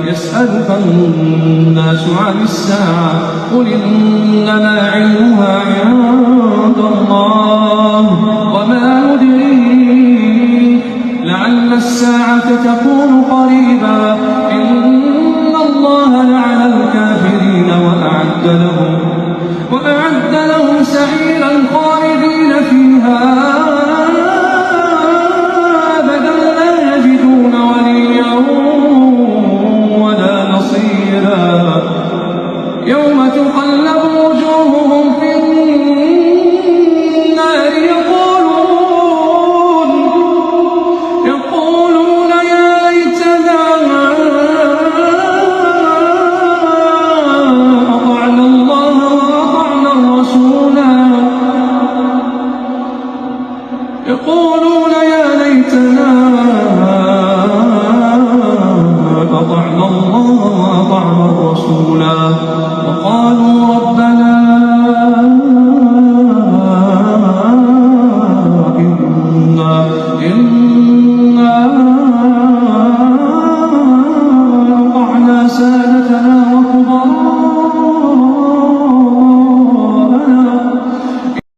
يسألك الناس عن الساعة قل إنما علمها عند الله وما يدريك لعل الساعة تكون قريبا إن الله لعن الكافرين وأعد لهم سعيرا خالدين فيها أبدا لا يجدون وليا ولا نصيرا يوم تقلب وجوههم في النار يقولون يا ليتنا أطعنا الله وأطعنا الرسولا يقولون يا ليتنا أطعنا الله وأطعنا الرسولا وقالوا ربنا إنا أطعنا سادتنا وكبراءنا